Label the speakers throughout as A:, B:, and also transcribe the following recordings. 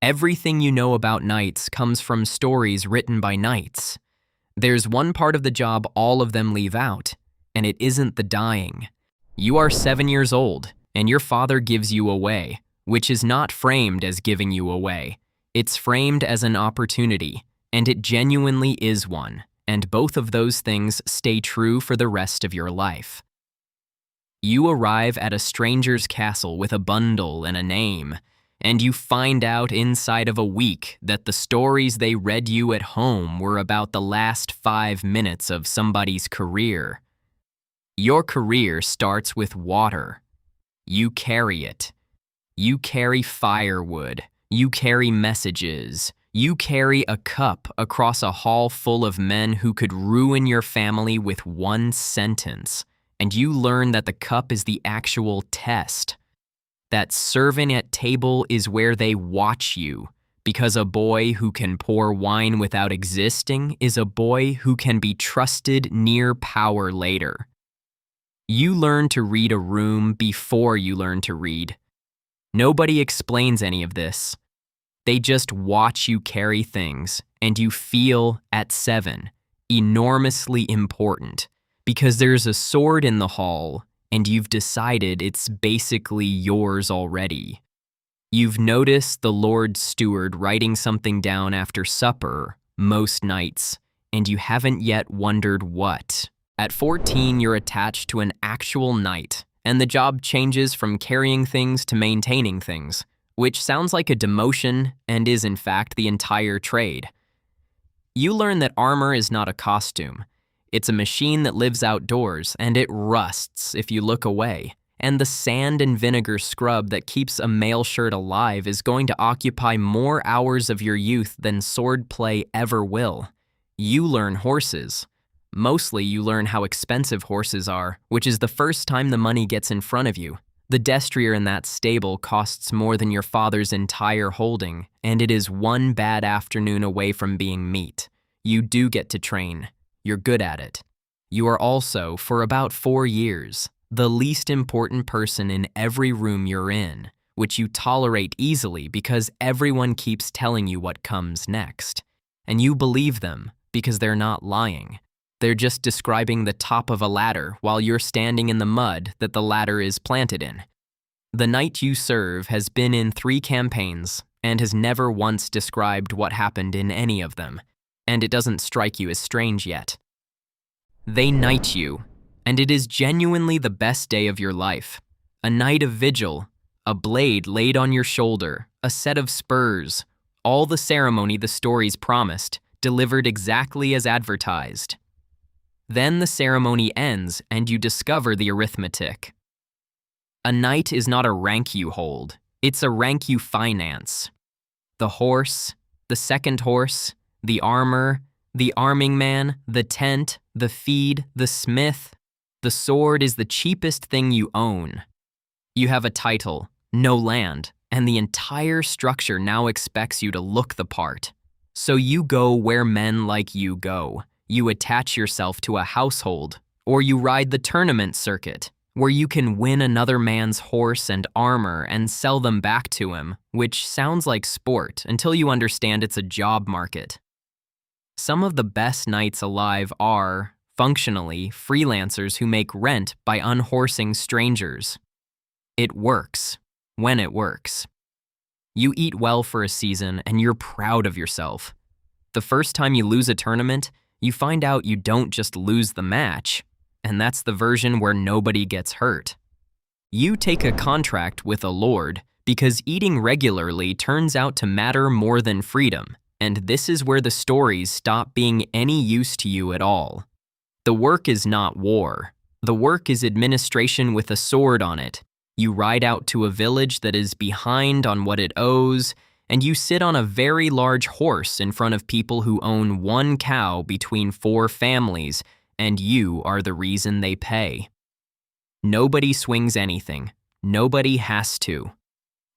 A: Everything you know about knights comes from stories written by knights. There's one part of the job all of them leave out, and it isn't the dying. You are 7 years old, and your father gives you away, which is not framed as giving you away. It's framed as an opportunity, and it genuinely is one, and both of those things stay true for the rest of your life. You arrive at a stranger's castle with a bundle and a name, and you find out inside of a week that the stories they read you at home were about the last 5 minutes of somebody's career. Your career starts with water. You carry it. You carry firewood. You carry messages. You carry a cup across a hall full of men who could ruin your family with one sentence, and you learn that the cup is the actual test. That serving at table is where they watch you, because a boy who can pour wine without existing is a boy who can be trusted near power later. You learn to read a room before you learn to read. Nobody explains any of this. They just watch you carry things, and you feel, at 7, enormously important, because there's a sword in the hall, and you've decided it's basically yours already. You've noticed the Lord Steward writing something down after supper, most nights, and you haven't yet wondered what. At 14, you're attached to an actual knight, and the job changes from carrying things to maintaining things, which sounds like a demotion and is in fact the entire trade. You learn that armor is not a costume. It's a machine that lives outdoors, and it rusts if you look away. And the sand and vinegar scrub that keeps a mail shirt alive is going to occupy more hours of your youth than sword play ever will. You learn horses. Mostly you learn how expensive horses are, which is the first time the money gets in front of you. The destrier in that stable costs more than your father's entire holding, and it is one bad afternoon away from being meat. You do get to train. You're good at it. You are also, for about 4 years, the least important person in every room you're in, which you tolerate easily because everyone keeps telling you what comes next. And you believe them because they're not lying. They're just describing the top of a ladder while you're standing in the mud that the ladder is planted in. The knight you serve has been in 3 campaigns and has never once described what happened in any of them, and it doesn't strike you as strange yet. They knight you, and it is genuinely the best day of your life. A night of vigil, a blade laid on your shoulder, a set of spurs, all the ceremony the stories promised, delivered exactly as advertised. Then the ceremony ends and you discover the arithmetic. A knight is not a rank you hold, it's a rank you finance. The horse, the second horse, the armor, the arming man, the tent, the feed, the smith. The sword is the cheapest thing you own. You have a title, no land, and the entire structure now expects you to look the part. So you go where men like you go. You attach yourself to a household, or you ride the tournament circuit, where you can win another man's horse and armor and sell them back to him, which sounds like sport until you understand it's a job market. Some of the best knights alive are, functionally, freelancers who make rent by unhorsing strangers. It works, when it works. You eat well for a season and you're proud of yourself. The first time you lose a tournament, you find out you don't just lose the match, and that's the version where nobody gets hurt. You take a contract with a lord because eating regularly turns out to matter more than freedom, and this is where the stories stop being any use to you at all. The work is not war. The work is administration with a sword on it. You ride out to a village that is behind on what it owes, and you sit on a very large horse in front of people who own 1 cow between 4 families, and you are the reason they pay. Nobody swings anything. Nobody has to.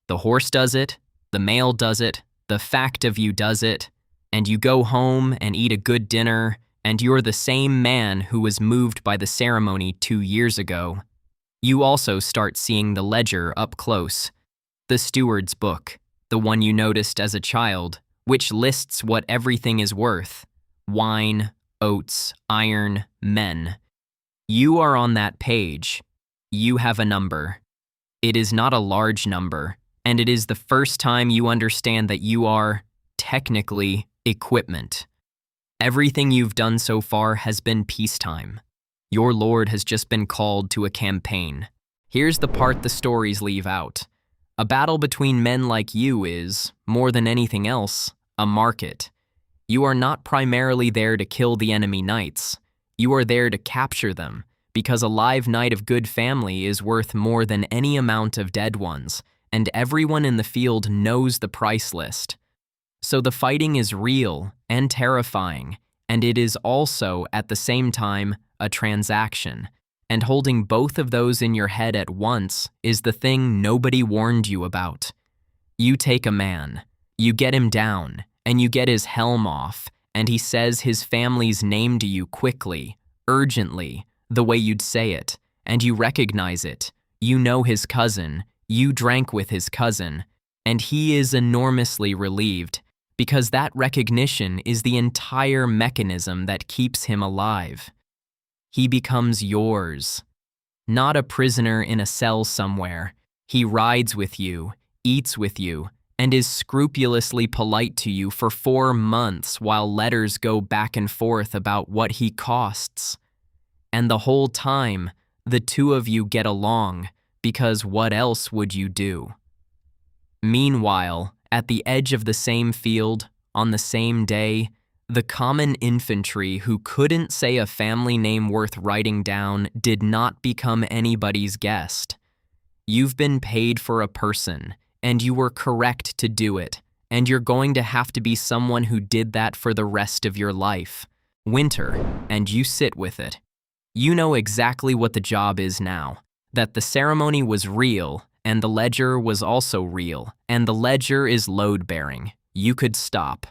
A: The horse does it, the male does it, the fact of you does it, and you go home and eat a good dinner, and you're the same man who was moved by the ceremony 2 years ago. You also start seeing the ledger up close, the steward's book, the one you noticed as a child, which lists what everything is worth: wine, oats, iron, men. You are on that page. You have a number. It is not a large number, and it is the first time you understand that you are, technically, equipment. Everything you've done so far has been peacetime. Your lord has just been called to a campaign. Here's the part the stories leave out. A battle between men like you is, more than anything else, a market. You are not primarily there to kill the enemy knights. You are there to capture them, because a live knight of good family is worth more than any amount of dead ones, and everyone in the field knows the price list. So the fighting is real and terrifying, and it is also, at the same time, a transaction. And holding both of those in your head at once is the thing nobody warned you about. You take a man, you get him down, and you get his helm off, and he says his family's name to you quickly, urgently, the way you'd say it, and you recognize it. You know his cousin, you drank with his cousin, and he is enormously relieved, because that recognition is the entire mechanism that keeps him alive. He becomes yours. Not a prisoner in a cell somewhere. He rides with you, eats with you, and is scrupulously polite to you for 4 months while letters go back and forth about what he costs. And the whole time, the two of you get along, because what else would you do? Meanwhile, at the edge of the same field, on the same day, the common infantry who couldn't say a family name worth writing down did not become anybody's guest. You've been paid for a person, and you were correct to do it, and you're going to have to be someone who did that for the rest of your life. Winter, and you sit with it. You know exactly what the job is now, that the ceremony was real, and the ledger was also real, and the ledger is load-bearing. You could stop.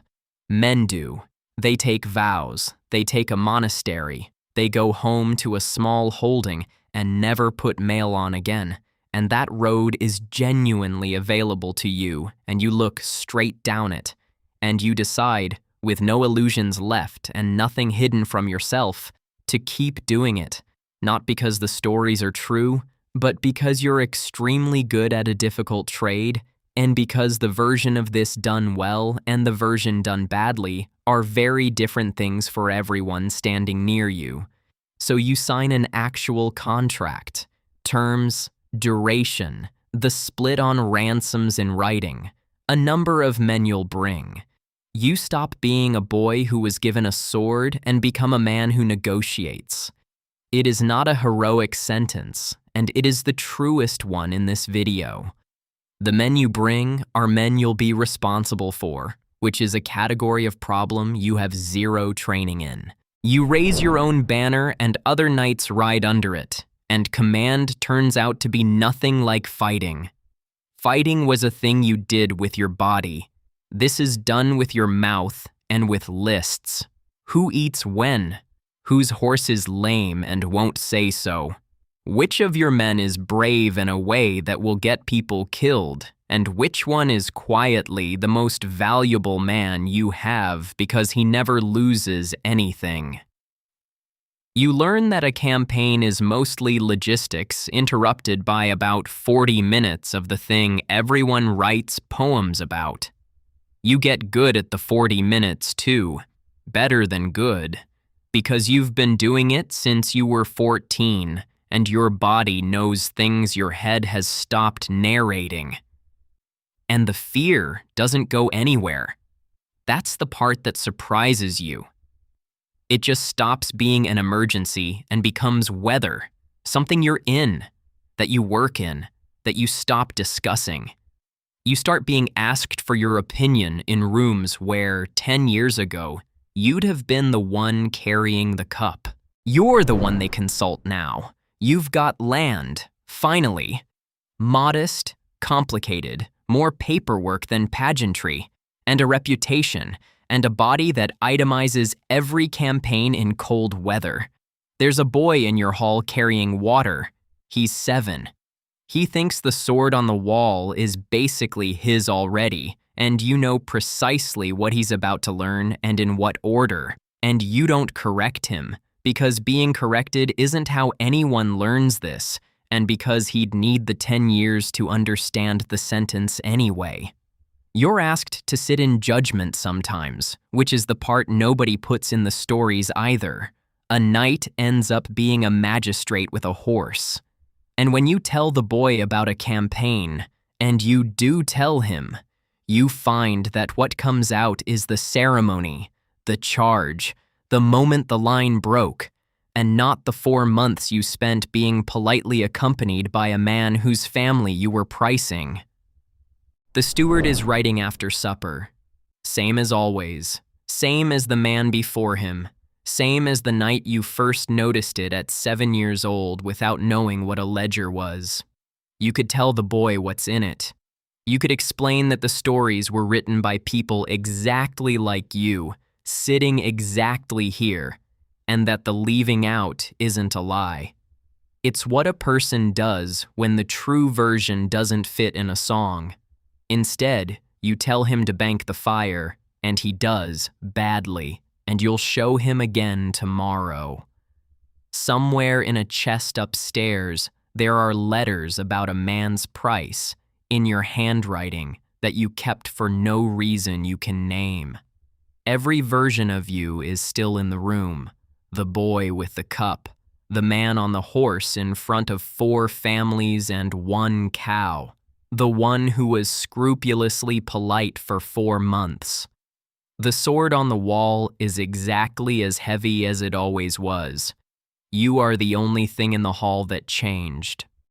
A: Men do. They take vows, they take a monastery, they go home to a small holding and never put mail on again, and that road is genuinely available to you, and you look straight down it, and you decide, with no illusions left and nothing hidden from yourself, to keep doing it, not because the stories are true, but because you're extremely good at a difficult trade, and because the version of this done well and the version done badly are very different things for everyone standing near you. So you sign an actual contract, terms, duration, the split on ransoms in writing, a number of men you'll bring. You stop being a boy who was given a sword and become a man who negotiates. It is not a heroic sentence, and it is the truest one in this video. The men you bring are men you'll be responsible for, which is a category of problem you have zero training in. You raise your own banner and other knights ride under it, and command turns out to be nothing like fighting. Fighting was a thing you did with your body. This is done with your mouth and with lists. Who eats when? Whose horse is lame and won't say so? Which of your men is brave in a way that will get people killed, and which one is quietly the most valuable man you have because he never loses anything? You learn that a campaign is mostly logistics interrupted by about 40 minutes of the thing everyone writes poems about. You get good at the 40 minutes too, better than good, because you've been doing it since you were 14, and your body knows things your head has stopped narrating. And the fear doesn't go anywhere. That's the part that surprises you. It just stops being an emergency and becomes weather, something you're in, that you work in, that you stop discussing. You start being asked for your opinion in rooms where, 10 years ago, you'd have been the one carrying the cup. You're the one they consult now. You've got land, finally. Modest, complicated, more paperwork than pageantry, and a reputation, and a body that itemizes every campaign in cold weather. There's a boy in your hall carrying water. He's 7. He thinks the sword on the wall is basically his already, and you know precisely what he's about to learn and in what order, and you don't correct him, because being corrected isn't how anyone learns this, and because he'd need the 10 years to understand the sentence anyway. You're asked to sit in judgment sometimes, which is the part nobody puts in the stories either. A knight ends up being a magistrate with a horse. And when you tell the boy about a campaign, and you do tell him, you find that what comes out is the ceremony, the charge, the moment the line broke, and not the 4 months you spent being politely accompanied by a man whose family you were pricing. The steward is writing after supper. Same as always. Same as the man before him. Same as the night you first noticed it at 7 years old without knowing what a ledger was. You could tell the boy what's in it. You could explain that the stories were written by people exactly like you, sitting exactly here, and that the leaving out isn't a lie. It's what a person does when the true version doesn't fit in a song. Instead, you tell him to bank the fire, and he does, badly, and you'll show him again tomorrow. Somewhere in a chest upstairs, there are letters about a man's price, in your handwriting, that you kept for no reason you can name. Every version of you is still in the room. The boy with the cup, the man on the horse in front of 4 families and 1 cow, the one who was scrupulously polite for 4 months. The sword on the wall is exactly as heavy as it always was. You are the only thing in the hall that changed.